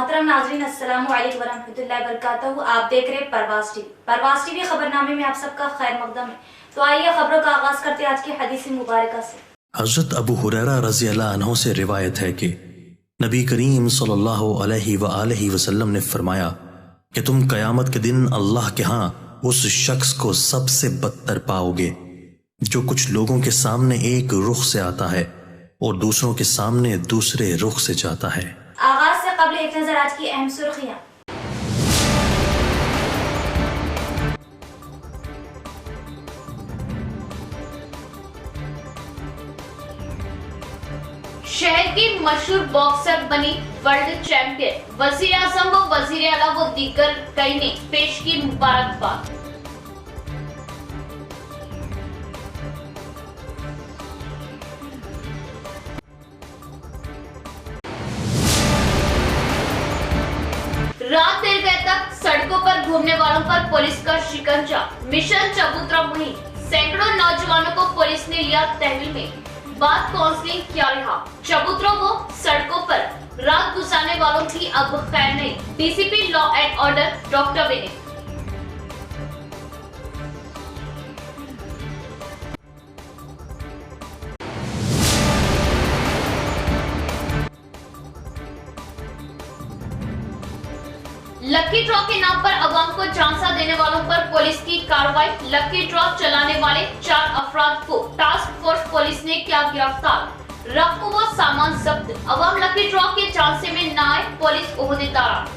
मोहतरम नाज़रीन, अस्सलामु अलैकुम वरहमतुल्लाहि वबरकातुहू। आप देख रहे हैं परवास टीवी खबरनामे में आप सबका खैर मकदम है। तो आइए खबरों का आगाज करते हैं आज की हदीस मुबारक से। हजरत अबू हुरैरा रज़ी अल्लाह अन्हु से रिवायत है कि नबी करीम सल्लल्लाहु अलैहि वसल्लम ने फरमाया कि तुम कयामत के दिन अल्लाह के यहाँ उस शख्स को सबसे बदतर पाओगे जो कुछ लोगों के सामने एक रुख से आता है और दूसरों के सामने दूसरे रुख से जाता है। आगाज से कबल एक नजर आज की अहम सुर्खियां। शहर की मशहूर बॉक्सर बनी वर्ल्ड चैंपियन। वजीर आजम व वजीर आला व दीगर कई ने पेश की मुबारकबाद। रात देर गए तक सड़कों पर घूमने वालों पर पुलिस का शिकंजा। मिशन चबूतरा मुहिम। सैकड़ों नौजवानों को पुलिस ने लिया तहवील में, बाद काउंसलिंग किया रहा। चबूतरों व सड़कों पर रात गुजारने वालों की अब खैर नहीं। DCP law and order doctor Vinay. Lucky draw के नाम पर अवाम को झांसा देने वालों पर पुलिस की कार्रवाई। लकी ड्रॉ चलाने वाले 4 अफराद को टास्क फोर्स पुलिस ने किया गिरफ्तार। रकम व सामान जब्त। अवाम लकी ड्रॉ के झांसे में न आए, पुलिस ओहदेदार।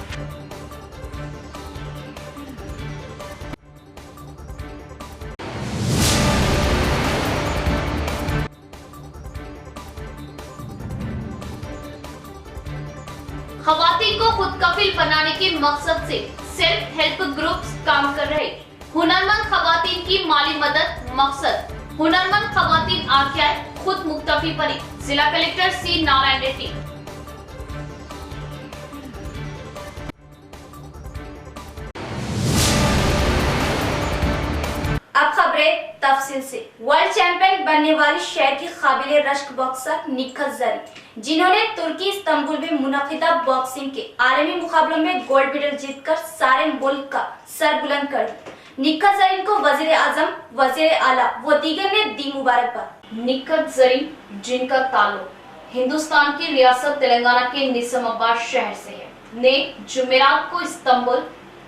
खवातीन को खुद कफिल बनाने के मकसद से सेल्फ हेल्प ग्रुप्स काम कर रहे। हुनरमंद खवातीन की माली मदद मकसद। हुनरमंद खवातीन आगे आए, खुद मुक्तफी बने। जिला कलेक्टर सी नारायण रेड्डी। अब खबरें तफसील से। वर्ल्ड चैंपियन बनने वाली शहर की काबिल रश्क बॉक्सर निखत जरीन, जिन्होंने तुर्की इस्तांबुल में मुनक़िदा बॉक्सिंग के आलमी मुकाबलों में गोल्ड मेडल जीतकर सारे मुल्क का सर बुलंद कर दिया। निखत जरीन को वजीर आजम, वजीर आला व दीगर ने दी मुबारकबाद। निखत जरीन, जिनका ताल्लुक हिंदुस्तान की रियासत तेलंगाना के निजामाबाद शहर से है, ने जुमेरात को इस्तांबुल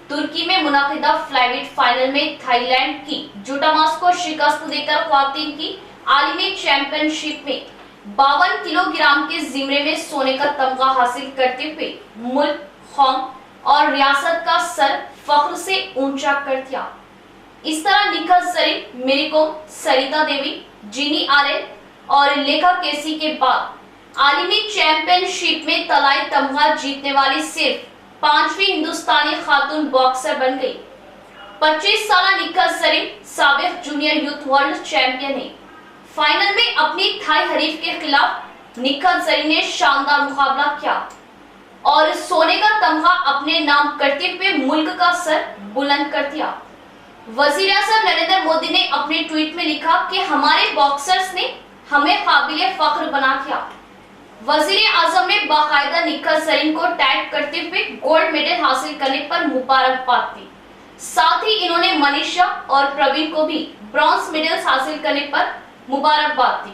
तुर्की में मुनाकिदा फ्लाईवेट फाइनल में थाईलैंड की जुटामास को शिकस्त देकर ख्वातीन की आलमी चैंपियनशिप में 52 किलोग्राम के जिम्मे में सोने का तमगा हासिल करते हुए मुल्क, कौम और रियासत का सर फख्र से ऊंचा कर दिया। इस तरह निखत जरीन, मेरी कोम, सरिता देवी, जीनी आर्यन और लेखा केसी के बाद आलमी चैंपियनशिप में तलाई तमगा जीतने वाली सिर्फ 5वीं हिंदुस्तानी खातून बॉक्सर बन गई। 25 साल निखत जरीन साबिक जूनियर यूथ वर्ल्ड चैंपियन है। फाइनल में अपनी थाई हरीफ के खिलाफ निखत जरीन ने शानदार मुकाबला किया और सोने का तमगा अपने नाम करते हुए मुल्क का सर बुलंद कर दिया। वजीर आज़म नरेंद्र मोदी ने अपने ट्वीट में लिखा कि हमारे बॉक्सर्स ने हमें काबिल फख्र बना दिया। वजीर आजम ने बाकायदा निखत जरीन को टैग करते हुए गोल्ड मेडल हासिल करने पर मुबारकबाद दी। साथ ही इन्होंने मनीषा और प्रवीण को भी ब्रॉन्ज मेडल हासिल करने पर मुबारकबाद दी।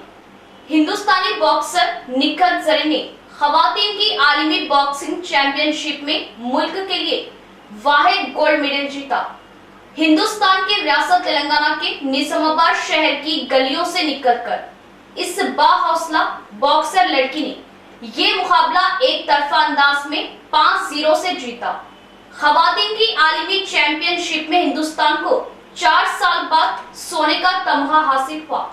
हिंदुस्तानी बॉक्सर निखत जरीन ने खवातीन की आलमी बॉक्सिंग चैंपियनशिप में मुल्क के लिए वाहिद गोल्ड मेडल जीता। हिंदुस्तान की रियासत तेलंगाना के निजामाबाद शहर की गलियों से निकलकर इस बाहौसला बॉक्सर लड़की ने ये मुकाबला एक तरफा अंदाज में 5-0 से जीता। खवातीन की आलमी चैंपियनशिप में हिंदुस्तान को 4 साल बाद सोने का तमगा हासिल हुआ।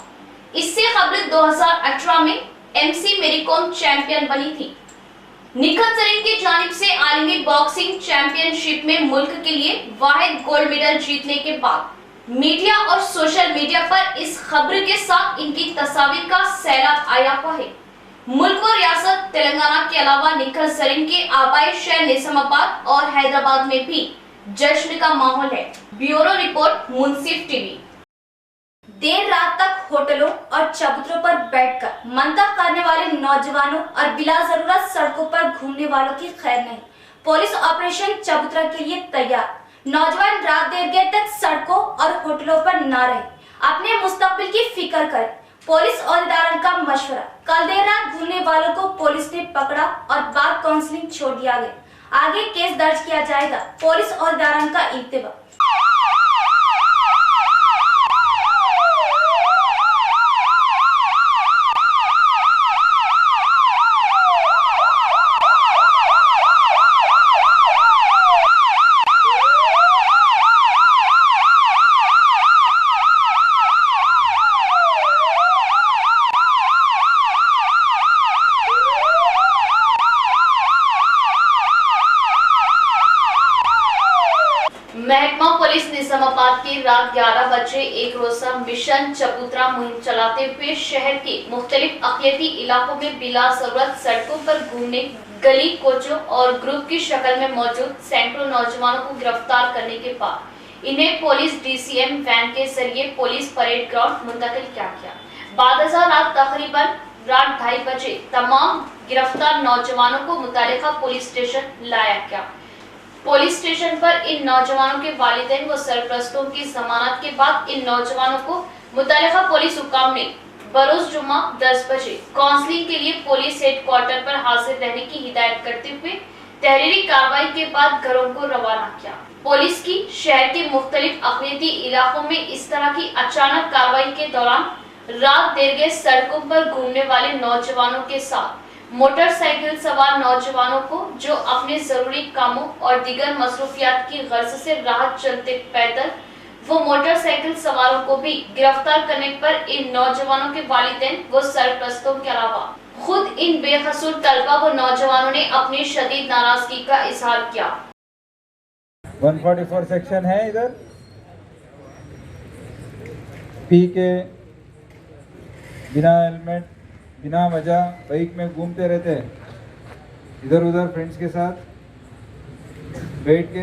इससे कबल 2018 में एमसी मेरी कोम चैंपियन बनी थी। निखत जरीन की जानिब से आलमी बॉक्सिंग चैंपियनशिप में मुल्क के लिए वाहिद गोल्ड मेडल जीतने के बाद मीडिया और सोशल मीडिया पर इस खबर के साथ इनकी तस्वीर का सैलाब आया हुआ है। मुल्क और रियासत तेलंगाना के अलावा निखत जरीन के आबाई शहर निजामाबाद और हैदराबाद में भी जश्न का माहौल है। ब्यूरो रिपोर्ट, मुंसिफ टीवी। देर रात तक होटलों और चबूतरों पर बैठकर मंतख करने वाले नौजवानों और बिला जरूरत सड़कों पर घूमने वालों की खैर नहीं। पुलिस ऑपरेशन चबूतरा के लिए तैयार। नौजवान रात देर गए तक सड़कों और होटलों पर न रहे, अपने मुस्तकबिल की फिक्र करें। पुलिस अहदेदारों का मशवरा। कल देर रात घूमने वालों को पुलिस ने पकड़ा और बाद काउंसलिंग छोड़ दिया गया। आगे केस दर्ज किया जाएगा। पुलिस अहदेदारों का इंतबाह। महकमा पुलिस निजामाबाद की रात 11 बजे एक रोजा मिशन चबूतरा मुहिम चलाते हुए शहर के मुख्तलिफ अक़लियती इलाकों में बिला जरूरत सड़कों पर घूमने, गली कोचों और ग्रुप की शक्ल में मौजूद सैकड़ों नौजवानों को गिरफ्तार करने के बाद इन्हें पुलिस डीसीएम वैन के जरिए पुलिस परेड ग्राउंड मुंतकिल किया गया। बाद रात तकरीबन रात 2:30 बजे तमाम गिरफ्तार नौजवानों को मुतालिका पुलिस स्टेशन लाया गया। पुलिस स्टेशन पर इन नौजवानों के वालिदैन व सरपरस्तों की जमानत के बाद इन नौजवानों को मुतालिका पुलिस हुकाम ने बरोज जुमा 10 बजे काउंसलिंग के लिए पुलिस हेडक्वार्टर पर हाजिर रहने की हिदायत करते हुए तहरीरी कार्रवाई के बाद घरों को रवाना किया। पुलिस की शहर के मुख्तलिफ अक़लियती इलाकों में इस तरह की अचानक कार्रवाई के दौरान रात देर गए सड़कों पर घूमने वाले नौजवानों के साथ मोटरसाइकिल सवार नौजवानों को जो अपने जरूरी कामों और दीगर मसरूफियात की गर्ज से राह चलते पैदल वो मोटरसाइकिल सवारों को भी गिरफ्तार करने पर इन नौजवानों के वालिदैन व सरपरस्तों के अलावा खुद इन बेकसूर तलबा व नौजवानों ने अपनी शदीद नाराजगी का इजहार किया। 144 सेक्शन है इधर पी के बिना हेलमेट बिना वजह बाइक में घूमते रहते हैं, इधर उधर फ्रेंड्स के साथ बैठ के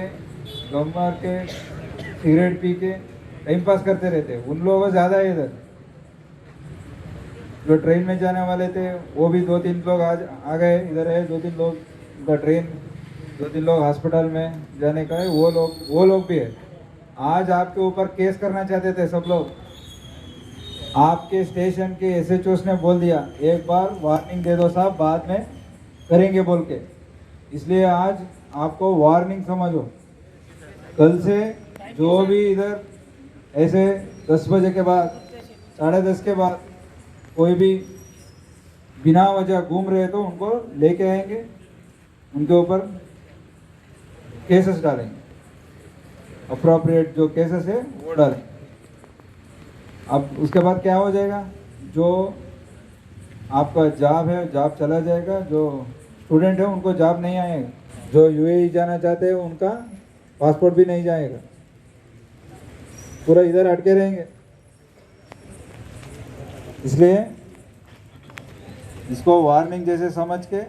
गम मार के सिगरेट पी के टाइम पास करते रहते हैं। उन लोगों को ज़्यादा है इधर। जो ट्रेन में जाने वाले थे वो भी 2-3 लोग आज आ गए। इधर है 2-3 लोग का ट्रेन, 2-3 लोग हॉस्पिटल में जाने का है, वो लोग भी है। आज आपके ऊपर केस करना चाहते थे सब लोग। आपके स्टेशन के एसएचओस ने बोल दिया एक बार वार्निंग दे दो साहब, बाद में करेंगे बोल के। इसलिए आज आपको वार्निंग समझो। कल से जो भी इधर ऐसे 10 बजे के बाद 10:30 के बाद कोई भी बिना वजह घूम रहे तो उनको लेके आएंगे, उनके ऊपर केसेस डालेंगे। अप्रोप्रिएट जो केसेस है वो डालेंगे। अब उसके बाद क्या हो जाएगा, जो आपका जॉब है जॉब चला जाएगा। जो स्टूडेंट है उनको जॉब नहीं आएगा। जो यूएई जाना चाहते हैं उनका पासपोर्ट भी नहीं जाएगा, पूरा इधर अटके रहेंगे। इसलिए इसको वार्निंग जैसे समझ के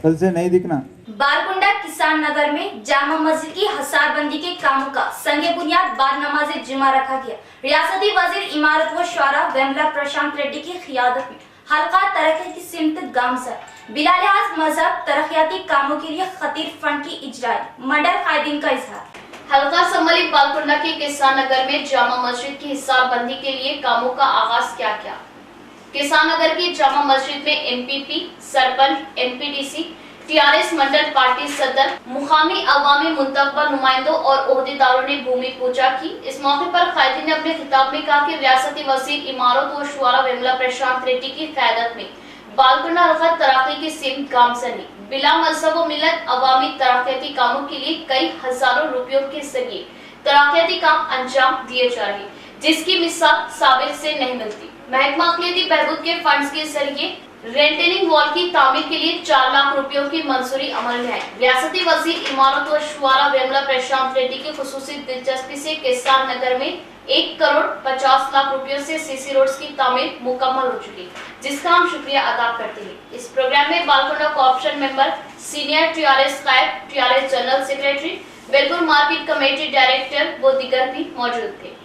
कल से नहीं दिखना। बारकुंडा किसान नगर में जामा मस्जिद की हसारबंदी के कामों का संगे बुनियाद बाद नमाज जुमा रखा गया। रियासती वजीर इमारत व शौरा वेमला प्रशांत रेड्डी की क़ियादत में हल्का तरक्की की सिमत गामसर बिला लिहाज मजहब तरक्याती कामों के लिए खतीर फंड की इजराई मंडल कायदीन का इजहार। हल्का संभली बालकुंडा के किसान नगर में जामा मस्जिद की हिसाबबंदी के लिए कामों का आगाज किया गया। किसान नगर की जामा मस्जिद में एमपीपी, सरपंच, एमपीडीसी, टीआरएस मंडल पार्टी सदर, मुकामी अवामी मुंतखबा नुमाइंदों और ओहदेदारों ने भूमि पूजा की। इस मौके पर कायदीन ने अपने खिताब में कहा कि रियासती वजीर इमारत व शुआरा वेमला प्रशांत रेड्डी की क़यादत में बालकुंडा हल्का तरक्की की सिमत गामसनी बिला मजहब व मिलत अवामी तरक्याती कामों के लिए कई हजारों रुपयों के जरिए तरक्याती काम अंजाम दिए जा रहे, जिसकी मिसाल साबिर से नहीं मिलती। महकमा अक़लियती बहबूद के फंड्स के जरिए रेंटेनिंग वॉल की तामीर के लिए 4 लाख रुपयों की मंजूरी अमल में है। रियासती वजीर इमारत व शुआरा वेमला प्रशांत रेड्डी की खुसूसी दिलचस्पी से किसान नगर में 1 करोड़ 50 लाख रुपयों से सीसी रोड्स की तामीर मुकम्मल हो चुकी, जिसका हम शुक्रिया अदा करते हैं। इस प्रोग्राम में Balkunda co-option member, senior TRS नायब, TRS general secretary, Belpur market committee director व दीगर भी मौजूद थे।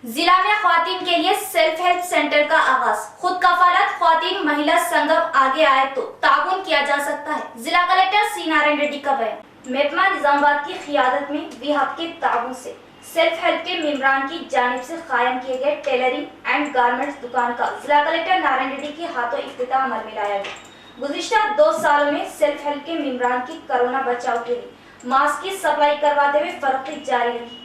जिला में ख्वातीन के लिए सेल्फ हेल्प सेंटर का आगाज। खुद कफालत ख्वातीन महिला संगम आगे आए तो ताउन किया जा सकता है। जिला कलेक्टर सी नारायण रेड्डी का बयान। महकमा निजामाबाद की क़ियादत में विहाब के ताउन से सेल्फ हेल्प के मेंबरान की जानिब से कायम किए गए टेलरिंग एंड गारमेंट्स दुकान का जिला कलेक्टर नारायण रेड्डी के हाथों इफ्तिताह अमल में लाया गया। गुज़िश्ता 2 सालों में सेल्फ हेल्प के मेंबरान की कोरोना बचाव के लिए मास्क की सप्लाई करवाते हुए फरोख्त जारी रखी।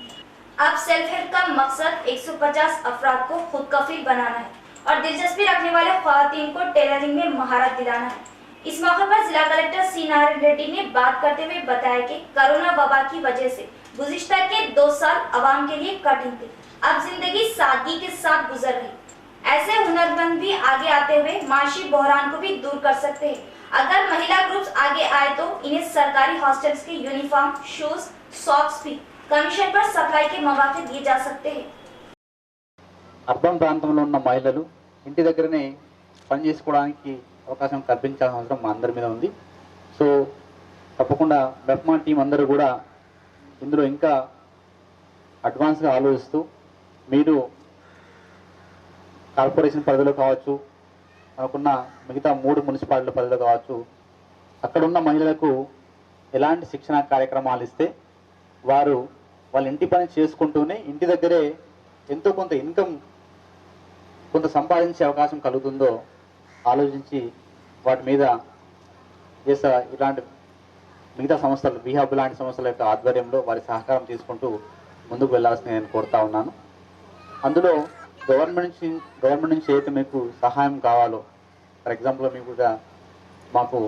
अब सेल्फ हेल्प का मकसद 150 अफराद को खुद कफील बनाना है और दिलचस्पी रखने वाले ख्वातीन को टेलरिंग में महारत दिलाना है। इस मौके पर जिला कलेक्टर सी नारायण रेड्डी ने बात करते हुए बताया कि कोरोना वबा की वजह से गुज़िश्ता के 2 साल अवाम के लिए कठिन थे। अब जिंदगी सादगी के साथ गुजर रही। ऐसे हुनरमंद भी आगे आते हुए माशी बहरान को भी दूर कर सकते हैं। अगर महिला ग्रुप्स आगे आए तो इन्हें सरकारी हॉस्टल्स के यूनिफॉर्म, शूज, सॉक्स भी कमीशन पर सप्लाई के मौके दिए जा सकते हैं। అర్బన్ ప్రాంతంలో ఉన్న మహిళలు ఇంటి దగ్గరనే పని చేసుకోవడానికి అవకాశం కల్పించాల్సిన అవసరం మా అందరి మీద ఉంది. సో తప్పకుండా మెప్మా టీం అందరూ కూడా ఇందులో ఇంకా అడ్వాన్స్గా ఆలోచిస్తూ మీరు కార్పొరేషన్ పరిధిలో కావచ్చు, మనకున్న మిగతా 3 మున్సిపాలిటీల పరిధిలో కావచ్చు, అక్కడ ఉన్న మహిళలకు ఎలాంటి శిక్షణ కార్యక్రమాలు ఇస్తే వారు వాళ్ళ ఇంటి పని చేసుకుంటూనే ఇంటి దగ్గరే ఎంతో కొంత ఇన్కమ్ కొంత సంపాదించే అవకాశం కలుగుతుందో ఆలోచించి వాటి మీద ఇలాంటి మిగతా సంస్థలు, విహాబ్ లాంటి సంస్థల యొక్క ఆధ్వర్యంలో వారి సహకారం తీసుకుంటూ ముందుకు వెళ్ళాల్సిన నేను కోరుతా ఉన్నాను. అందులో గవర్నమెంట్ నుంచి అయితే మీకు సహాయం కావాలో, ఫర్ ఎగ్జాంపుల్ మీకు మాకు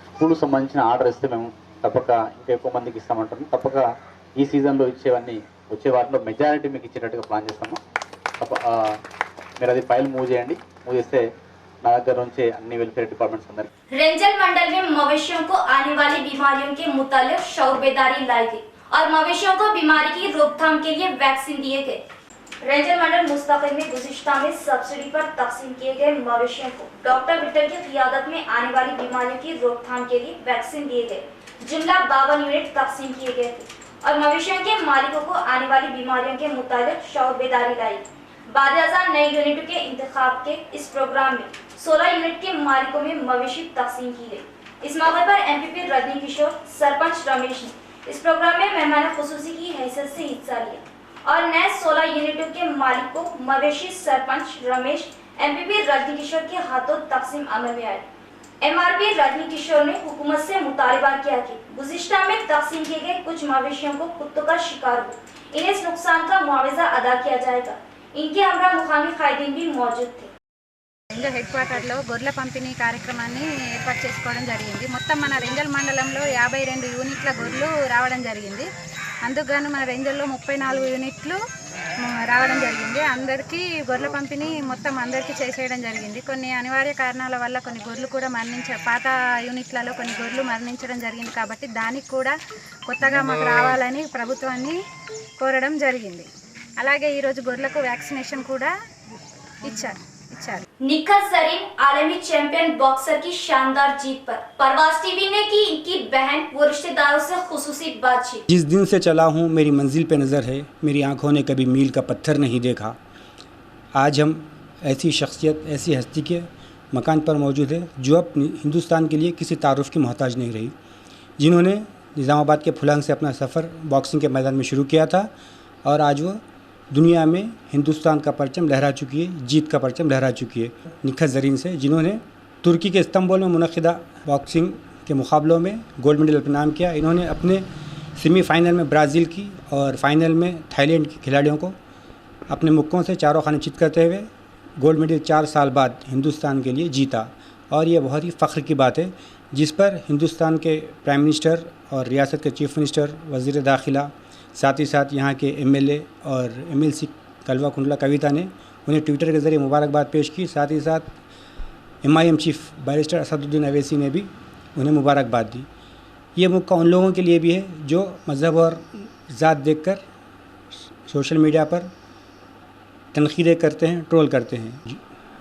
స్కూల్కి సంబంధించిన ఆర్డర్ ఇస్తే మేము తప్పక ఇంకా ఎక్కువ మందికి ఇస్తామంటాము. తప్పక ఈ సీజన్లో వచ్చే వాటిలో మెజారిటీ మీకు ఇచ్చేటట్టుగా ప్లాన్ చేస్తాము. మీరు అది ఫైల్ మూవ్ చేయండి. మూవ్ చేస్తే నా దగ్గర నుంచి అన్ని వెల్ఫేర్ డిపార్ట్మెంట్స్ అందరికి रेंजल मंडल में मवेशियों को आने वाली बीमारियों के मुतालिक शऊर बेदारी लाई गई और मवेशियों को बीमारी की रोकथाम के लिए वैक्सीन दिए गए। रेंजल मंडल मुस्तकिल में गुज़िश्ता में सब्सिडी पर तकसीम किए गए मवेशियों को डॉक्टर विक्टर की क़ियादत में आने वाली बीमारियों की रोकथाम के लिए वैक्सीन दिए गए। जुमला 52 यूनिट तकसीम किए गए थे और मवेशियों के मालिकों को आने वाली बीमारियों के मुतालिक शऊर बेदारी लाई। 12,000 नए यूनिटों के इंतखाब के इस प्रोग्राम में 16 यूनिट के मालिकों में मवेशी तकसीम की गई। इस मौके पर एमपीपी रजनी किशोर, सरपंच रमेश ने इस प्रोग्राम में मेहमान खुसूसी की हैसियत से हिस्सा लिया और नए 16 यूनिटों के मालिक को मवेशी सरपंच रमेश एमपीपी रजनी किशोर के हाथों तकसीम अमल में आए। एमआरपी रजनी किशोर ने हुकूमत से मुतालबा किया कि गुज़िश्ता में तकसीम किए गए कुछ मवेशियों को कुत्तों का शिकार हो, इन्हें इस नुकसान का मुआवजा अदा किया जाएगा। इनके हमरा मुकामी कायदीन भी मौजूद थे। రేంజల్ హెడ్ క్వార్టర్లో గొర్రెల పంపిణీ కార్యక్రమాన్ని ఏర్పాటు చేసుకోవడం జరిగింది. మొత్తం మన రేంజల్ మండలంలో 52 యూనిట్ల గొర్రెలు రావడం జరిగింది. అందుకు గాను మన రేంజల్లో 34 యూనిట్లు రావడం జరిగింది. అందరికీ గొర్రెల పంపిణీ మొత్తం అందరికీ చేసేయడం జరిగింది. కొన్ని అనివార్య కారణాల వల్ల కొన్ని గొర్రెలు కూడా పాత యూనిట్లలో కొన్ని గొర్రెలు మరణించడం జరిగింది. కాబట్టి దానికి కూడా కొత్తగా మాకు రావాలని ప్రభుత్వాన్ని కోరడం జరిగింది. అలాగే ఈరోజు గొర్రెలకు వ్యాక్సినేషన్ కూడా ఇచ్చారు. निखत जरीन आलमी चैंपियन बॉक्सर की शानदार जीत पर परवाज टीवी ने की इनकी बहन व रिश्तेदारों से खुसूसी बातचीत। जिस दिन से चला हूँ मेरी मंजिल पे नज़र है, मेरी आंखों ने कभी मील का पत्थर नहीं देखा। आज हम ऐसी शख्सियत, ऐसी हस्ती के मकान पर मौजूद है जो अपनी हिंदुस्तान के लिए किसी तारुफ की मोहताज नहीं रही, जिन्होंने निज़ामाबाद के फुलांग से अपना सफ़र बॉक्सिंग के मैदान में शुरू किया था और आज वो दुनिया में हिंदुस्तान का परचम लहरा चुकी है, जीत का परचम लहरा चुकी है। निखत ज़रीन से, जिन्होंने तुर्की के इस्तांबुल में मुनक़िदा बॉक्सिंग के मुकाबलों में गोल्ड मेडल अपनाम किया। इन्होंने अपने सेमीफ़ाइनल में ब्राज़ील की और फाइनल में थाईलैंड के खिलाड़ियों को अपने मुक्कों से चारों खाने चित करते हुए गोल्ड मेडल 4 साल बाद हिंदुस्तान के लिए जीता। और ये बहुत ही फ़ख्र की बात है, जिस पर हिंदुस्तान के प्राइम मिनिस्टर और रियासत के चीफ़ मिनिस्टर, वज़ीर दाखिला, साथ ही साथ यहाँ के एमएलए और एमएलसी कलवा कुंडला कविता ने उन्हें ट्विटर के ज़रिए मुबारकबाद पेश की। साथ ही साथ MIM chief barrister Asaduddin Owaisi ने भी उन्हें मुबारकबाद दी। ये मौका उन लोगों के लिए भी है जो मज़हब और ज़ात देखकर सोशल मीडिया पर तनक़ीदें करते हैं, ट्रोल करते हैं।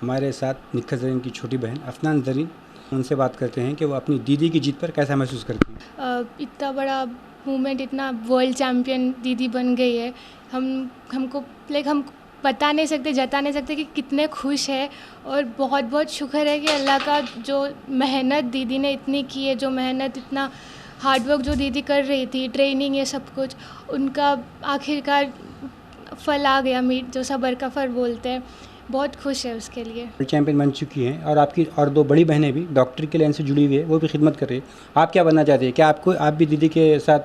हमारे साथ निखत ज़रीन की छोटी बहन अफनान ज़रीन, उनसे बात करते हैं कि वो अपनी दीदी की जीत पर कैसा महसूस करती हैं। इतना बड़ा मूवमेंट, इतना वर्ल्ड चैम्पियन दीदी बन गई है, हमको लाइक हम बता नहीं सकते, जता नहीं सकते कि कितने खुश है। और बहुत बहुत शुक्र है कि अल्लाह का, जो मेहनत दीदी ने इतनी की है, जो मेहनत इतना हार्डवर्क जो दीदी कर रही थी, ट्रेनिंग ये सब कुछ, उनका आखिरकार फल आ गया, मीट जो सब्र का फल बोलते हैं। बहुत खुश है उसके लिए। वर्ल्ड चैंपियन बन चुकी हैं और आपकी और 2 बड़ी बहनें भी डॉक्टर की लाइन से जुड़ी हुई है, वो भी खिदमत कर रही है। आप क्या बनना चाहती है? क्या आप भी दीदी के साथ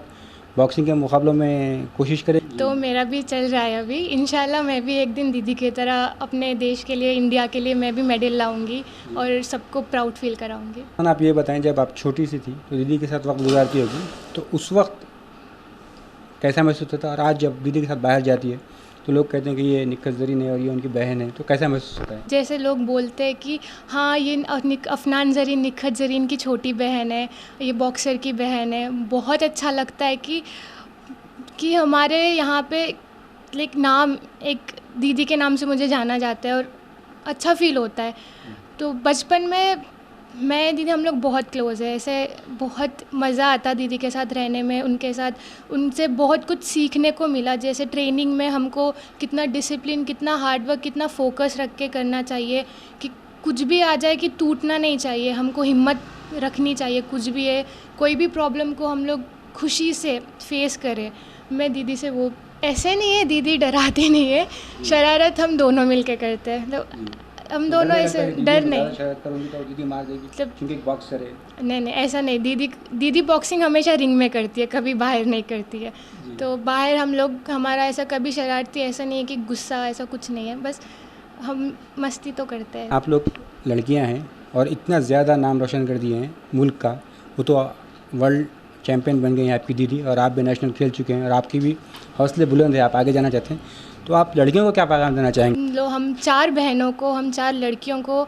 बॉक्सिंग के मुकाबलों में कोशिश करें? तो मेरा भी चल रहा है अभी, इंशाल्लाह मैं भी एक दिन दीदी की तरह अपने देश के लिए, इंडिया के लिए मैं भी मेडल लाऊंगी और सबको प्राउड फील कराऊंगी। आप ये बताएं, जब आप छोटी सी थी तो दीदी के साथ वक्त गुजारती होगी, तो उस वक्त कैसा महसूस होता था? और आज जब दीदी के साथ बाहर जाती है तो लोग कहते हैं कि ये निक्कत ज़रीन है और ये उनकी बहन है, तो कैसा महसूस होता है? जैसे लोग बोलते हैं कि हाँ ये अफनान ज़रीन, निक्कत ज़रीन की छोटी बहन है, ये बॉक्सर की बहन है। बहुत अच्छा लगता है कि हमारे यहाँ पे लाइक नाम एक दीदी के नाम से मुझे जाना जाता है और अच्छा फील होता है। तो बचपन में मैं दीदी हम लोग बहुत क्लोज़ है, ऐसे बहुत मज़ा आता दीदी के साथ रहने में, उनके साथ उनसे बहुत कुछ सीखने को मिला। जैसे ट्रेनिंग में हमको कितना डिसिप्लिन, कितना हार्डवर्क, कितना फोकस रख के करना चाहिए कि कुछ भी आ जाए कि टूटना नहीं चाहिए, हमको हिम्मत रखनी चाहिए। कुछ भी है, कोई भी प्रॉब्लम को हम लोग खुशी से फेस करें। मैं दीदी से वो ऐसे नहीं है, दीदी डराती नहीं है, शरारत हम दोनों मिल के करते हैं। तो हम दोनों ऐसे डर नहीं, शरारत करूंगी तो दीदी मार देगी मतलब क्योंकि एक बॉक्सर है। नहीं ऐसा नहीं। दीदी बॉक्सिंग हमेशा रिंग में करती है, कभी बाहर नहीं करती है। तो बाहर हम लोग, हमारा ऐसा कभी शरारती ऐसा नहीं है कि गुस्सा, ऐसा कुछ नहीं है, बस हम मस्ती तो करते हैं। आप लोग लड़कियां हैं और इतना ज़्यादा नाम रोशन कर दिए हैं मुल्क का, वो तो वर्ल्ड चैम्पियन बन गई हैं आपकी दीदी, और आप भी नेशनल खेल चुके हैं और आपकी भी हौसले बुलंद है, आप आगे जाना चाहते हैं। तो आप लड़कियों को क्या पैगाम देना चाहेंगे? हम 4 बहनों को, हम 4 लड़कियों को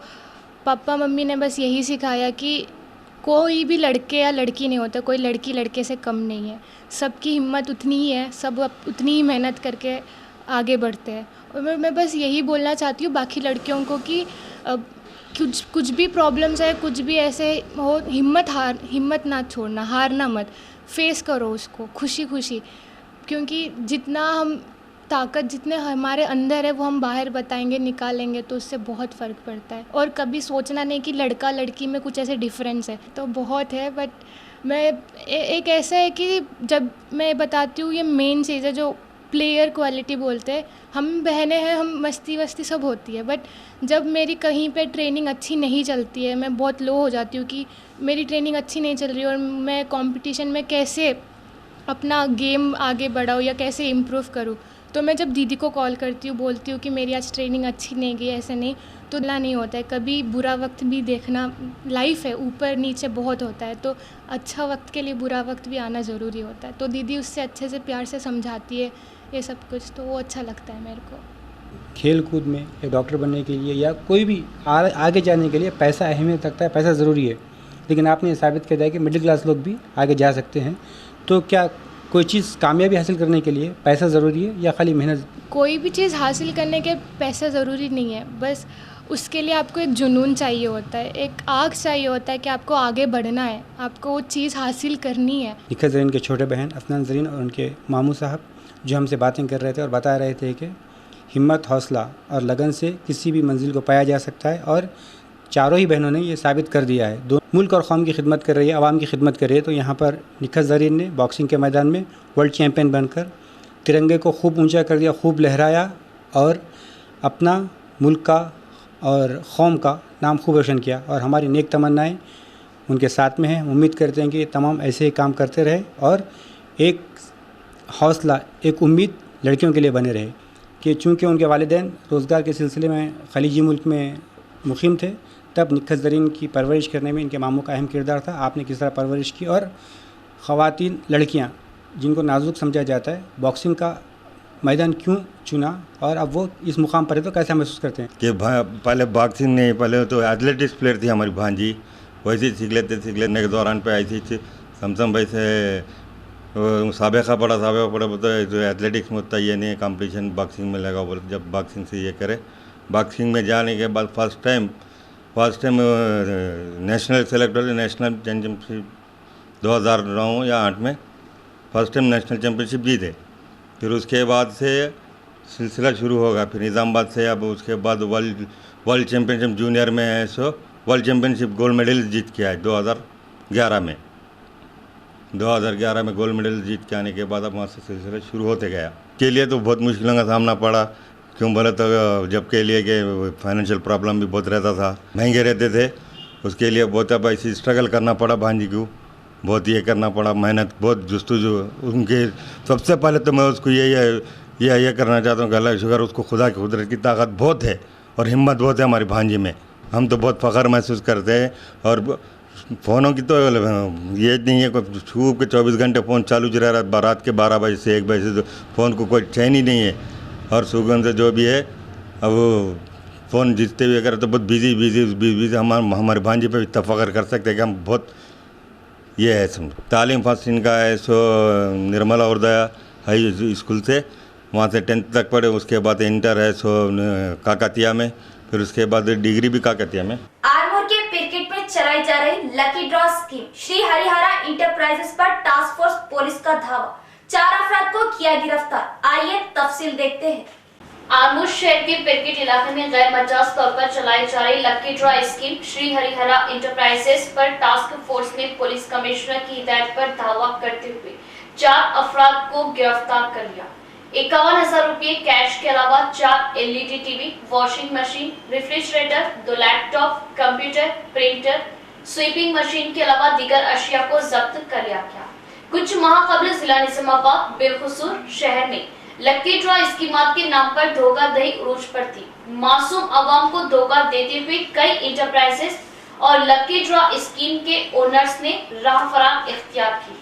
पापा मम्मी ने बस यही सिखाया कि कोई भी लड़के या लड़की नहीं होता, कोई लड़की लड़के से कम नहीं है। सबकी हिम्मत उतनी ही है, सब उतनी ही मेहनत करके आगे बढ़ते हैं। और मैं बस यही बोलना चाहती हूँ बाकी लड़कियों को कि कुछ भी प्रॉब्लम्स है, कुछ भी ऐसे हो, हिम्मत ना छोड़ना, हारना मत, फेस करो उसको खुशी खुशी। क्योंकि जितना हम ताकत, जितने हमारे अंदर है, वो हम बाहर बताएंगे, निकालेंगे, तो उससे बहुत फ़र्क पड़ता है। और कभी सोचना नहीं कि लड़का लड़की में कुछ ऐसे डिफरेंस है, तो बहुत है। बट मैं एक ऐसा है कि जब मैं बताती हूँ, ये मेन चीज़ है जो प्लेयर क्वालिटी बोलते हैं। हम बहनें हैं, हम मस्ती वस्ती सब होती है, बट जब मेरी कहीं पे ट्रेनिंग अच्छी नहीं चलती है, मैं बहुत लो हो जाती हूँ कि मेरी ट्रेनिंग अच्छी नहीं चल रही और मैं कंपटीशन में कैसे अपना गेम आगे बढ़ाऊँ या कैसे इम्प्रूव करूँ। तो मैं जब दीदी को कॉल करती हूँ, बोलती हूँ कि मेरी आज ट्रेनिंग अच्छी नहीं गई, ऐसे नहीं, तो ला नहीं होता है। कभी बुरा वक्त भी देखना, लाइफ है, ऊपर नीचे बहुत होता है, तो अच्छा वक्त के लिए बुरा वक्त भी आना ज़रूरी होता है। तो दीदी उससे अच्छे से प्यार से समझाती है ये सब कुछ, तो वो अच्छा लगता है मेरे को। खेल कूद में या डॉक्टर बनने के लिए या कोई भी आगे जाने के लिए पैसा अहमियत रखता है, पैसा ज़रूरी है। लेकिन आपने साबित कर दिया कि मिडिल क्लास लोग भी आगे जा सकते हैं। तो क्या कोई चीज़ कामयाबी हासिल करने के लिए पैसा ज़रूरी है या खाली मेहनत? कोई भी चीज़ हासिल करने के पैसा ज़रूरी नहीं है, बस उसके लिए आपको एक जुनून चाहिए होता है, एक आग चाहिए होता है कि आपको आगे बढ़ना है, आपको वो चीज़ हासिल करनी है। निक्कत ज़रीन के छोटे बहन अफनान ज़रीन और उनके मामू साहब जो हमसे बातें कर रहे थे और बता रहे थे कि हिम्मत, हौसला और लगन से किसी भी मंजिल को पाया जा सकता है, और चारों ही बहनों ने ये साबित कर दिया है। दो मुल्क और कौम की खिदमत कर रही है, आवाम की खिदमत कर रही है। तो यहाँ पर निक्कत ज़रीन ने बॉक्सिंग के मैदान में वर्ल्ड चैम्पियन बनकर तिरंगे को खूब ऊंचा कर दिया, खूब लहराया और अपना मुल्क का और कौम का नाम खूब रोशन किया। और हमारी नेक तमन्नाएँ उनके साथ में हैं। उम्मीद करते हैं कि तमाम ऐसे ही काम करते रहे और एक हौसला, एक उम्मीद लड़कियों के लिए बने रहे कि चूँकि उनके वालिदैन रोज़गार के सिलसिले में खलीजी मुल्क में मुक़ीम थे, तब निक्कत ज़रीन की परवरिश करने में इनके मामू का अहम किरदार था। आपने किस तरह परवरिश की, और ख़वातीन, लड़कियाँ जिनको नाजुक समझा जाता है, बॉक्सिंग का मैदान क्यों चुना और अब वो इस मुकाम पर है, तो कैसा महसूस करते हैं? कि पहले बॉक्सिंग नहीं, पहले तो एथलेटिक्स प्लेयर थी हमारी भांजी, वैसे ही सीखने के दौरान पे आई थी समसम भाई से साबिका पड़ा तो एथलेटिक्स में उतना ये नहीं, कंपटीशन बॉक्सिंग में लगा, बोले जब बॉक्सिंग से ये करे। बॉक्सिंग में जाने के बाद फर्स्ट टाइम नेशनल सेलेक्ट हो, नेशनल चैम्पियनशिप 2009 या 8 में फर्स्ट टाइम नेशनल चैम्पियनशिप जीते। फिर उसके बाद से सिलसिला शुरू होगा। फिर निज़ामाबाद से अब उसके बाद वर्ल्ड चैम्पियनशिप जूनियर में है, so world championship gold medal जीत के आए 2011 में। 2011 में गोल्ड मेडल जीत के आने के बाद अब वहाँ से सिलसिला शुरू होते गया। के लिए तो बहुत मुश्किलों का सामना पड़ा, क्यों बोले तो जब के लिए कि फाइनेंशियल प्रॉब्लम भी बहुत रहता था, महंगे रहते थे, उसके लिए बहुत अब ऐसी स्ट्रगल करना पड़ा भांजी को, बहुत ये करना पड़ा, मेहनत बहुत जुस्तुजू उनके। सबसे पहले तो मैं उसको ये करना चाहता हूँ कि अल्लाह का शुक्र, उसको खुदा की कुदरत की ताकत बहुत है और हिम्मत बहुत है हमारी भांजी में। हम तो बहुत फ़ख्र महसूस करते हैं। और फ़ोनों की तो ये नहीं है, कोई छूप के 24 घंटे फ़ोन चालू रह रहा है, रात के 12 बजे से 1 बजे से तो फ़ोन को कोई चैन ही नहीं है। और सुगंध से जो भी है, अब फ़ोन जीतते हुए अगर तो बहुत बिजी हमारे भांजी पे इतना फ़ख्र कर सकते हैं कि हम बहुत ये है। तालीम फर्स्ट इनका है सो निर्मला उर्दया हाई स्कूल से, वहाँ से 10th तक पढ़े। उसके बाद इंटर है सो काकतिया में, फिर उसके बाद डिग्री भी काकतिया में। आरमोर के पिरकिट में चलाई जा रही lucky draw scheme, Shri Harihara enterprises पर टास्क फोर्स पुलिस का धावा, 4 अफराद को किया गिरफ्तार। आइए तफसील देखते हैं। आरमूर शहर के पिरकिट इलाके में गैर मजाज तौर पर चलाई जा रही lucky draw scheme Shri Harihara enterprises पर टास्क फोर्स ने पुलिस कमिश्नर की हिदायत पर धावा करते हुए 4 अफराद को गिरफ्तार कर लिया। 51,000 रुपये कैश के अलावा 4 LED TV, washing machine, refrigerator, 2 laptop, computer, printer, sweeping machine के अलावा दीगर अशिया को जब्त कर लिया गया। कुछ माह कबल जिला निजामाबाद बेलखसूर शहर में लकी ड्रॉ स्कीमात के नाम पर धोखाधड़ी उरूज पर थी। मासूम अवाम को धोखा देते हुए कई इंटरप्राइजेस और लकी ड्रॉ स्कीम के ओनर्स ने राह फरार इख्तियार की।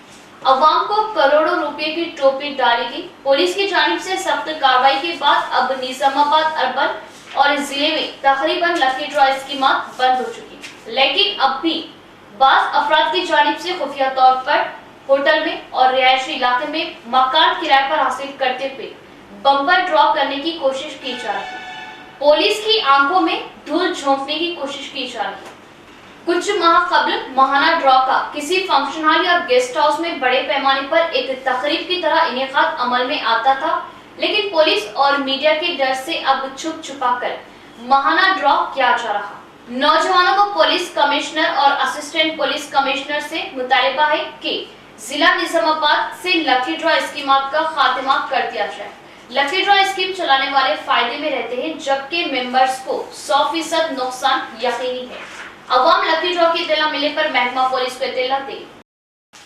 अवाम को करोड़ों रुपए की टोपी डाली गई। पुलिस की जानिब से सख्त कार्रवाई के बाद अब निजामाबाद अर्बन और जिले में तकरीबन लकी ड्रॉ स्कीमात बंद हो चुकी, लेकिन अब भी बाज़ अफराद की जानिब से खुफिया तौर पर होटल में और रिहायशी इलाके में मकान किराए पर हासिल करते हुए बम्पर ड्रॉ करने की कोशिश की जा रही है। पुलिस की आंखों में धूल झोंकने की कोशिश की जा रही है। कुछ माह कबल महाना ड्रॉ का किसी फंक्शन हॉल या गेस्ट हाउस में बड़े पैमाने पर एक तकरीब की तरह इनेकाद अमल में आता था, लेकिन पुलिस और मीडिया के डर से अब छुप छुपा कर महाना ड्रॉ किया जा रहा। नौजवानों को पुलिस कमिश्नर और असिस्टेंट पुलिस कमिश्नर से मुतालिबा है कि जिला निजामाबाद से लकी ड्रॉ स्कीमात का खात्मा कर दिया जाए। लकी ड्रॉ स्कीम चलाने वाले फायदे में रहते हैं, जबकि मेंबर्स को 100% नुकसान यकीनी है। अवाम लकी ड्रॉ की इत्तला मिलने पर महकमा पुलिस को इत्तला दे।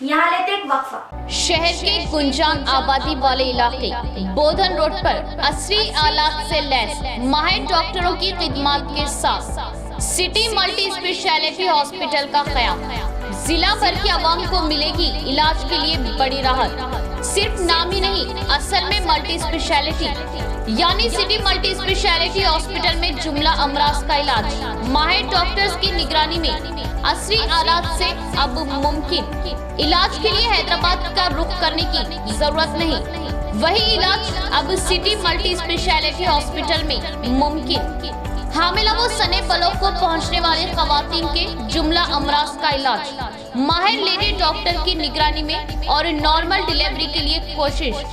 यहाँ लेते एक वक्फा। शहर के गुंजान आबादी वाले इलाके बोधन रोड पर असली आलात से लैस माहिर डॉक्टरों की खिदमत के साथ सिटी मल्टी स्पेशलिटी हॉस्पिटल का क़याम। जिला भर की आवाम को मिलेगी इलाज के लिए बड़ी राहत। सिर्फ नाम ही नहीं, असल में मल्टी स्पेशलिटी यानी सिटी मल्टी स्पेशलिटी हॉस्पिटल में जुमला अमराज का इलाज माहिर डॉक्टर्स की निगरानी में असली आलात से अब मुमकिन। इलाज के लिए हैदराबाद का रुख करने की जरूरत नहीं, वही इलाज अब सिटी मल्टी स्पेशलिटी हॉस्पिटल में मुमकिन। हामिला व सने बलों को पहुंचने वाले खवातीन के जुमला अमराज का इलाज माहिर लेडी डॉक्टर की निगरानी में और नॉर्मल डिलीवरी के लिए कोशिश।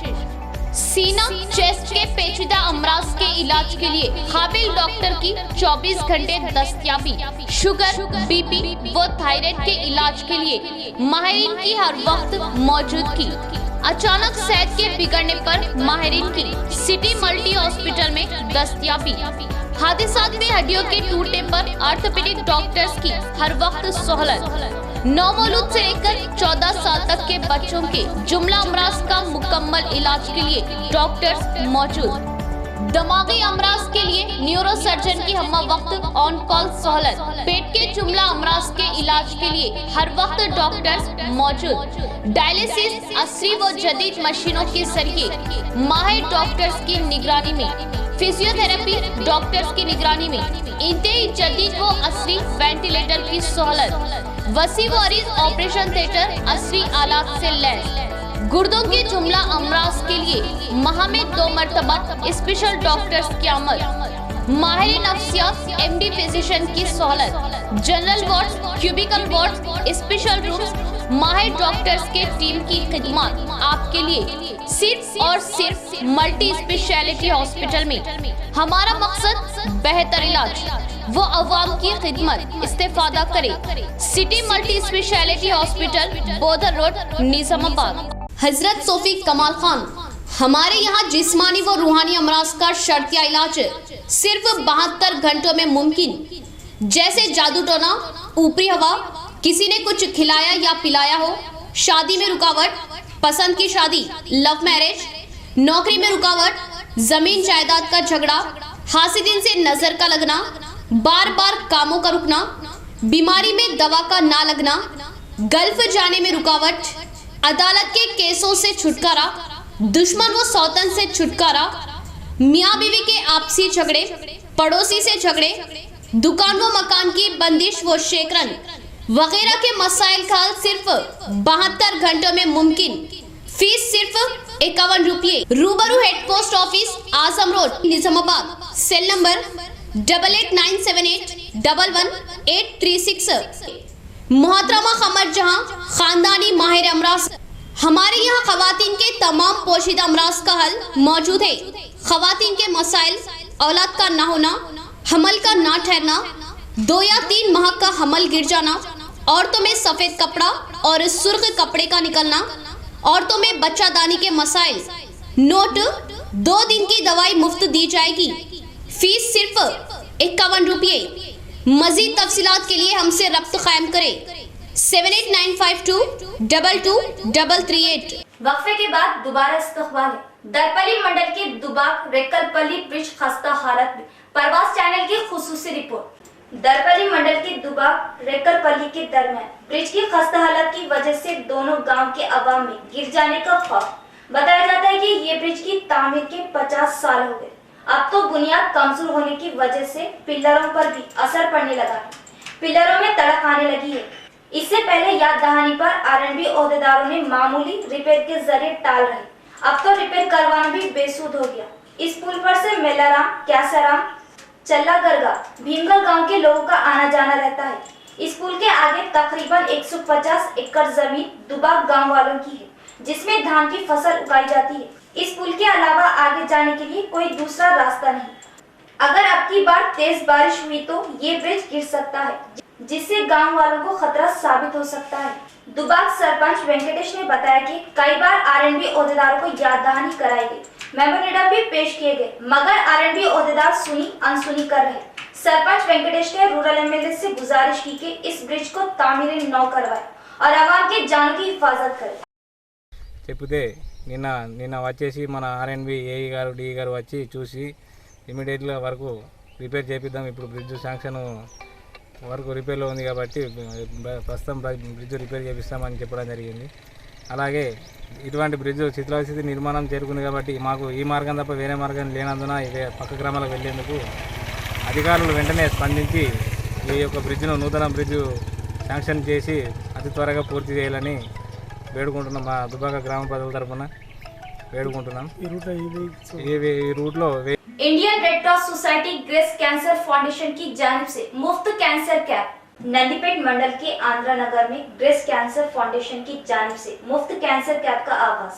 सीना चेस्ट के पेचीदा अमराज के इलाज के लिए काबिल डॉक्टर की 24 घंटे दस्तयाबी। शुगर, बीपी व थायराइड के इलाज के लिए माहिरीन की हर वक्त मौजूदगी। अचानक सेहत के बिगड़ने पर माहिरीन की सिटी मल्टी हॉस्पिटल में दस्तयाबी। हादसात में हड्डियों के टूटने पर ऑर्थोपेडिक डॉक्टर्स की हर वक्त सहूलत। नौमौलूद से लेकर 14 साल तक के बच्चों के जुमला अमराज का मुकम्मल इलाज के लिए डॉक्टर्स मौजूद। दिमागी अमराज के लिए न्यूरो सर्जन की हम वक्त ऑन कॉल सहूलत। पेट के जुमला अमराज के इलाज के लिए हर वक्त डॉक्टर्स मौजूद। डायलिसिस असली व जदीद मशीनों के जरिए माहिर डॉक्टर्स की निगरानी में। फिजियोथेरेपी डॉक्टर्स की निगरानी में इंतहाई जदीद व असली वेंटिलेटर की सहूलत। वसी वारिस ऑपरेशन थिएटर असली आलात से लैस। गुर्दों के जुमला अमराज के लिए माह में 2 मरतबा स्पेशल डॉक्टर्स की आमद। माहिर नफ्सियात MD फिजिशियन की सहूलत। General ward, cubicle ward, special rooms, माहिर डॉक्टर्स के टीम की खिदमत आपके लिए। सिर्फ और सिर्फ मल्टी स्पेशलिटी हॉस्पिटल में। हमारा मकसद बेहतर इलाज वो अवाम की खिदमत। इस्तेफादा करें city multi speciality hospital, bother road, Nizamabad. हजरत सोफी कमाल खान, हमारे यहाँ जिस्मानी व रूहानी अमराज का शर्तिया इलाज सिर्फ 72 घंटों में मुमकिन। जैसे जादू टोना, ऊपरी हवा, किसी ने कुछ खिलाया या पिलाया हो, शादी में रुकावट, पसंद की शादी, लव मैरिज, नौकरी में रुकावट, जमीन जायदाद का झगड़ा, हासिदिन से नजर का लगना, बार बार कामों का रुकना, बीमारी में दवा का ना लगना, गल्फ जाने में रुकावट, अदालत के केसों से छुटकारा, दुश्मन व सौतन से छुटकारा, मियाँ बीवी के आपसी झगड़े, पड़ोसी से झगड़े, दुकान व मकान की बंदिश व शेकरन वगैरह के मसाइल का हल सिर्फ 72 घंटों में मुमकिन। फीस सिर्फ 51 रुपये। रूबरू head post office, Azam road, Nizamabad. Cell number 8897811836। मोहतरमा कमर जहां, खानदानी माहिर अमराज। हमारे यहाँ खवातीन के तमाम पोशीदा अमराज का हल मौजूद है। खवातीन के मसाइल, औलाद का ना होना, हमल का ना ठहरना, 2 या 3 माह का हमल गिर जाना, औरतों में सफेद कपड़ा और सुर्ख कपड़े का निकलना, औरतों में बच्चादानी के मसाइल। नोट, 2 दिन की दवाई मुफ्त दी जाएगी। फीस सिर्फ 51 रुपये। मजीद तफसीलात के लिए हमसे रब्त कायम करें 7895222338। वक्फे के बाद दोबारा इस्तकबाल है। दरपली मंडल के दुबाक रेकलपल्ली ब्रिज खस्ता हालत में। परवास चैनल की खुसूसी रिपोर्ट। दरपली मंडल के दुबाक रेकलपल्ली के दरमियान ब्रिज की खस्ता हालत की वजह से दोनों गांव के अवाम में गिर जाने का खौफ। बताया जाता है कि ये ब्रिज की तामीर के 50 साल हो गए। अब तो बुनियाद कमजोर होने की वजह से पिलरों पर भी असर पड़ने लगा है। पिलरों में तड़क आने लगी है। इससे पहले याद दहानी पर आरएनबी ओहदेदारों ने मामूली रिपेयर के जरिए टाल रहे, अब तो रिपेयर करवाना भी बेसुध हो गया। इस पुल पर से मेलाराम, कैसाराम, चल्ला गरगा, भीमगढ़ गांव के लोगों का आना जाना रहता है। इस पुल के आगे तकरीबन 150 एकड़ जमीन दुबाक गांव वालों की है, जिसमें धान की फसल उगाई जाती है। इस पुल के अलावा आगे जाने के लिए कोई दूसरा रास्ता नहीं। अगर अब की बार तेज बारिश हुई तो ये ब्रिज गिर सकता है, जिससे गांव वालों को खतरा साबित हो सकता है। दुबाक सरपंच वेंकटेश ने बताया कि कई बार आरएनबी ओहदेदारों को याद दहानी कराई गई, मेमोरेंडम भी पेश किए गए, मगर आरएनबी ओहदेदार सुनी अनसुनी कर रहे। सरपंच वेंकटेश ने रूरल एमएलए से गुजारिश की कि इस ब्रिज को तामीर नौ करवाए और आवाम के जानों की हिफाजत करे। చెప్తే నిన్న వచ్చేసి మన ఆర్ఎన్బి ఏఈ గారు డిఈ గారు వచ్చి చూసి ఇమీడియట్గా వరకు రిపేర్ చేపిద్దాం, ఇప్పుడు బ్రిడ్జ్ శాంక్షన్ వరకు రిపేర్లో ఉంది కాబట్టి ప్రస్తుతం బ్రిడ్జ్ రిపేర్ చేపిస్తామని చెప్పడం జరిగింది. అలాగే ఇటువంటి బ్రిడ్జ్ శిథిలావస్థితి నిర్మాణం చేరుకుంది కాబట్టి మాకు ఈ మార్గం తప్ప వేరే మార్గం లేనందున ఇదే పక్క గ్రామాలకు వెళ్లేందుకు అధికారులు వెంటనే స్పందించి ఈ యొక్క బ్రిడ్జ్ను నూతన బ్రిడ్జ్ శాంక్షన్ చేసి అతి త్వరగా పూర్తి చేయాలని వేడుకుంటున్నాం. మా దుబాక గ్రామ ప్రజల తరఫున వేడుకుంటున్నాం. ఈ రూట్లో Indian red cross society grace cancer foundation की जानिब से मुफ्त कैंसर कैंप। नंदीपेट मंडल के आंध्रा नगर में ग्रेस कैंसर फाउंडेशन की जानिब से मुफ्त कैंसर कैंप का आगाज।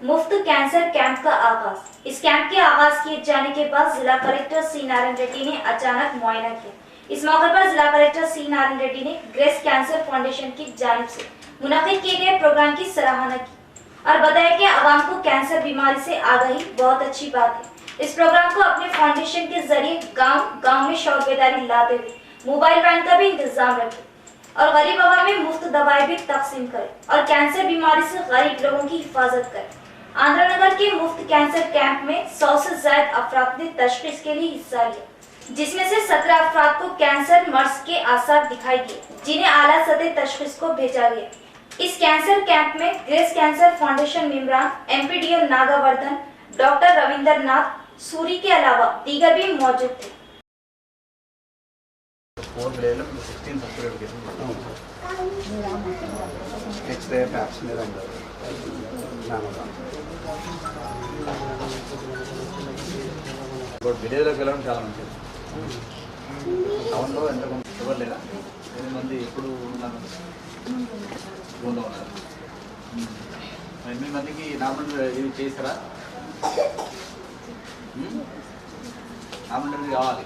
मुफ्त कैंसर कैंप का आगाज। इस कैंप के आगाज किए जाने के बाद जिला कलेक्टर सी नारायण रेड्डी ने अचानक मुआयना किया। इस मौके पर जिला कलेक्टर सी नारायण रेड्डी ने ग्रेस कैंसर फाउंडेशन की जानिब से मुनाकिद किए गए प्रोग्राम की सराहना की और बताया कि आवाम को कैंसर बीमारी से आगाही बहुत अच्छी बात है। इस प्रोग्राम को अपने फाउंडेशन के जरिए गांव में शौर बेदारी लाते हुए मोबाइल वैन का भी इंतजाम रखे और गरीब आवाम में मुफ्त दवाएं भी तकसीम करे और कैंसर बीमारी से गरीब लोगों की हिफाजत करे। आंध्रा नगर के मुफ्त कैंसर कैंप में 100 से ज्यादा अफराद ने तशखीस के लिए हिस्सा लिया, जिसमें से 17 अफराद को कैंसर मर्ज के आसार दिखाई दिए, जिन्हें आला सतह तशखीस को भेजा गया। इस कैंसर कैंप में ग्रेस कैंसर फाउंडेशन मेंबरान एमपीडीओ नागावर्धन, डॉक्टर रविंद्र नाथ सूरी के अलावा दीगर भी मौजूद थे। విలేజ్లోకి వెళ్ళడం చాలా మంచిది. టౌన్లో ఎంత ఎవరు లేదా 8 మంది ఇప్పుడు ఉన్నారు. 8 మందికి నామినేట్ ఇది చేశారా? నామినేట్ కావాలి.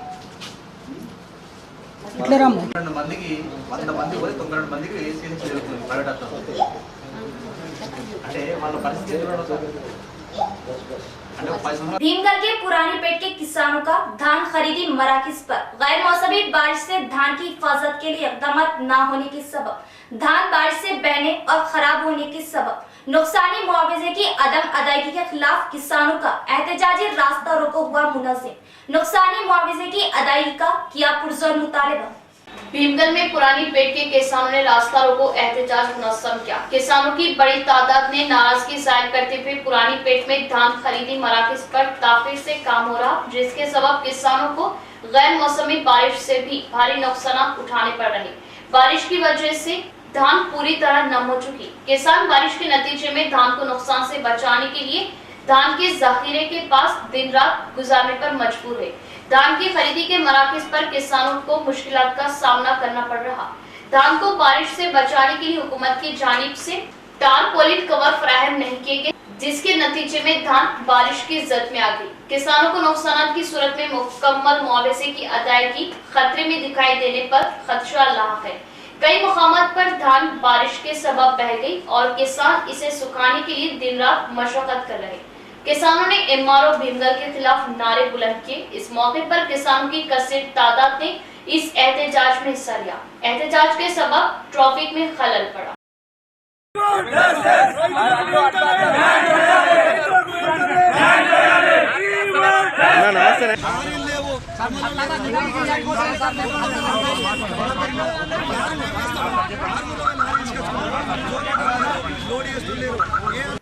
92 మందికి 100 మంది పోయి 92 మందికి వేసి జరుగుతుంది ప్రైవేట్ హాస్పిటల్. అంటే వాళ్ళ పరిస్థితి भीमगढ़ के पुरानी पेट के किसानों का धान खरीदी मराकज पर गैर मौसमी बारिश से धान की हिफाजत के लिए इकदाम न होने के सबब धान बारिश से बहने और खराब होने के सबब नुकसानी मुआवजे की अदम अदायगी के खिलाफ किसानों का एहतजाजी रास्ता रोको हुआ मुनज़्ज़म। नुकसानी मुआवजे की अदायगी का किया पुरजोर मुतालिबा। भीमगढ़ में पुरानी पेट के किसानों ने रास्ता रोको एहतजाज मुनज़्ज़म किया। किसानों की बड़ी तादाद ने नाराजगी जाहिर करते हुए पुरानी पेट में धान खरीदी मराकज पर ताखीर से काम हो रहा, जिसके सबब किसानों को गैर मौसमी बारिश से भी भारी नुकसान उठाने पड़ रहे। बारिश की वजह से धान पूरी तरह नम हो चुकी। किसान बारिश के नतीजे में धान को नुकसान से बचाने के लिए धान के जखीरे के पास दिन रात गुजारने पर मजबूर है। धान की खरीदी के मराकज पर किसानों को मुश्किलात का सामना करना पड़ रहा। धान को बारिश से बचाने के लिए हुकूमत की जानिब से टारपोलिन कवर फराहम नहीं किए गए, जिसके नतीजे में धान बारिश की जद में आ गई। किसानों को नुकसान की सूरत में मुकम्मल मुआवजे की अदायगी खतरे में दिखाई देने पर खदशा लाक है। कई मुकामात पर धान बारिश के सबब बह गई और किसान इसे सुखाने के लिए दिन रात मशक्कत कर रहे। किसानों ने MRO भीमगढ़ के खिलाफ नारे बुलंद किए। इस मौके पर किसानों की कसीर तादाद ने इस एहतजाज में हिस्सा लिया। एहतजाज के सबब ट्रैफिक में खलल पड़ा।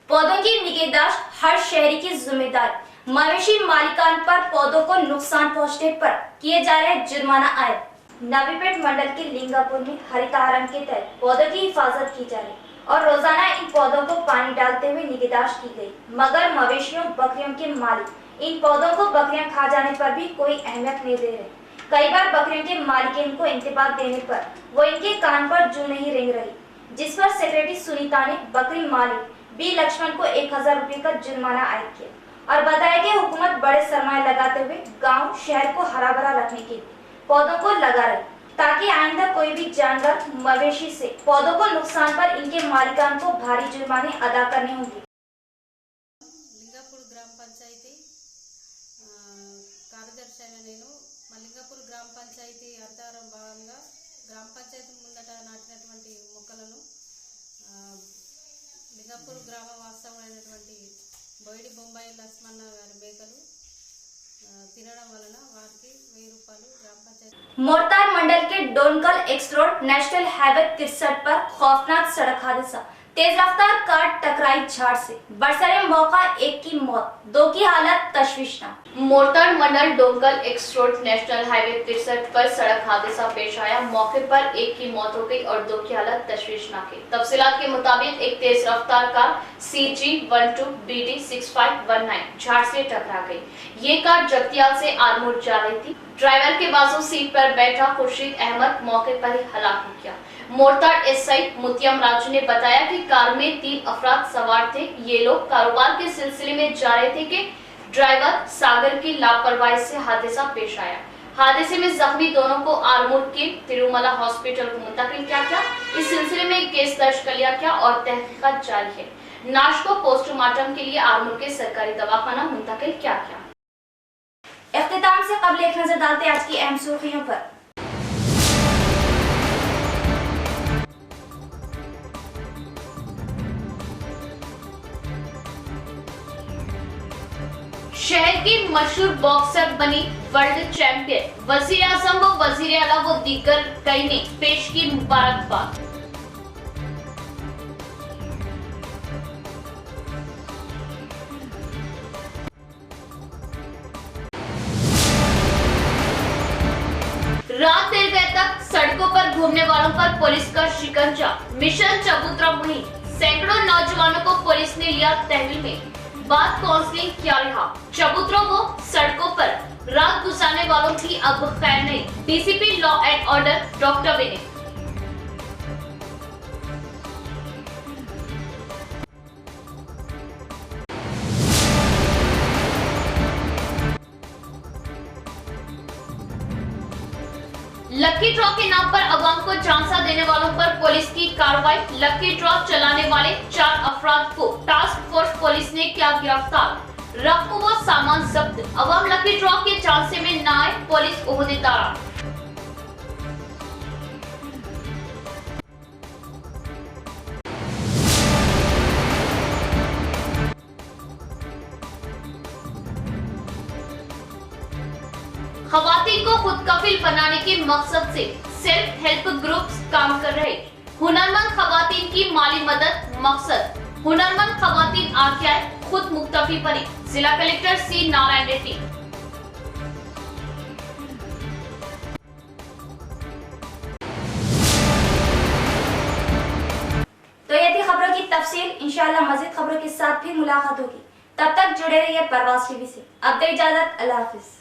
पौधों की निगहदाश्त हर शहरी की जिम्मेदारी। मवेशी मालिकान पर पौधों को नुकसान पहुंचने पर किए जा रहे जुर्माना आयद। नवीपेट मंडल के लिंगापुर में हरितहारण के तहत पौधों की हिफाजत की जा रही और रोजाना इन पौधों को पानी डालते हुए निगहदाश्त की गई, मगर मवेशियों बकरियों के मालिक इन पौधों को बकरियां खा जाने पर भी कोई अहमियत नहीं दे रहे। कई बार बकरियों के मालिक इनको इंतबाह देने पर वो इनके कान पर जू नहीं रेंग रही, जिस पर सेक्रेटरी सुनीता ने बकरी मालिक बी लक्ष्मण को 1000 रुपये का जुर्माना आयद किया और बताया कि हुकूमत बड़े सरमाए लगाते हुए गांव शहर को हरा भरा रखने के लिए पौधों को लगा रही, ताकि आइंदा कोई भी जानवर मवेशी से पौधों को नुकसान पर इनके मालिकान को भारी जुर्माने अदा करने होंगे। లింగాపూర్ గ్రామ పంచాయతీ కార్యదర్శి అయిన నేను లింగాపూర్ గ్రామ పంచాయతీ అధికారం భాగంగా గ్రామ పంచాయతీ ముందట నాటినటువంటి మొక్కలను లింగాపూర్ గ్రామ వాస్తవమైనటువంటి బోయిడి బొంబాయి లక్ష్మణ గారి మేకలు తినడం వలన వారికి 1000 రూపాయలు గ్రామ పంచాయతీ। मोरतार मंडल के डोनकल एक्स रोड नेशनल हाईवे 63 पर खौफनाक सड़क हादसा। तेज रफ्तार कार टकराई झाड़ से, बरसरे मौका एक की मौत, 2 की हालत तशवीशनाक। Mortad mandal Dongal X road national highway 63 पर सड़क हादसा पेश आया। मौके पर एक की मौत हो गई और 2 की हालत तशवीशनाक है। तफसीलात के मुताबिक एक तेज रफ्तार कार CG12BD6519 झाड़ से टकरा गई। ये कार जगतियाल से आलमोड़ जा रही थी। ड्राइवर के बाजू सीट पर बैठा खुर्शीद अहमद मौके पर ही हलाक हो गया। मोरतार SI मुतियम राजू ने बताया कि कार में 3 अफराद सवार थे। ये लोग कारोबार के सिलसिले में जा रहे थे कि ड्राइवर सागर की लापरवाही से हादसा पेश आया। हादसे में जख्मी दोनों को आरमूर के तिरुमला हॉस्पिटल को मुंतकिल किया गया। इस सिलसिले में केस दर्ज कर लिया गया और तहकीकात जारी है। नाश को पोस्टमार्टम के लिए आरमूर के सरकारी दवाखाना मुंतकिल किया गया। इख्तिताम से कबल एक नजर डालते आज की अहम सुर्खियों पर। शहर की मशहूर बॉक्सर बनी वर्ल्ड चैंपियन वजीर आजम व वजीर आला व दीगर कई ने पेश की मुबारकबाद। रात देर गए तक सड़कों पर घूमने वालों पर पुलिस का शिकंजा। मिशन चबूतरा मुहिम, सैकड़ों नौजवानों को पुलिस ने लिया तहवील में। बात काउंसलिंग क्या रहा, चबूतरों व सड़कों पर रात गुजारने वालों की अब खैर नहीं। DCP law and order doctor Vinay. Lucky draw के नाम पर अवाम को झांसा देने वालों पर पुलिस की कार्रवाई। लकी ड्रॉ चलाने वाले 4 अफराद को टास्क फोर्स पुलिस ने किया गिरफ्तार। रकम व सामान जब्त। अवाम लकी ड्रॉ के झांसे में न आए, पुलिस ओहदेदार। खवातीन को खुद कफिल बनाने के मकसद से सेल्फ हेल्प ग्रुप्स काम कर रहे। हुनरमंद खवातीन की माली मदद मकसद। हुनरमंद खवातीन आगे आए, खुद मुक्तफी बने। जिला कलेक्टर सी नारायण रेड्डी। तो ये थी खबरों की तफसील। इंशाअल्लाह मजीद खबरों के साथ फिर मुलाकात होगी। तब तक जुड़े रहिए परवाज़ टीवी से। अब तक इजाजत, अल्लाह हाफिज।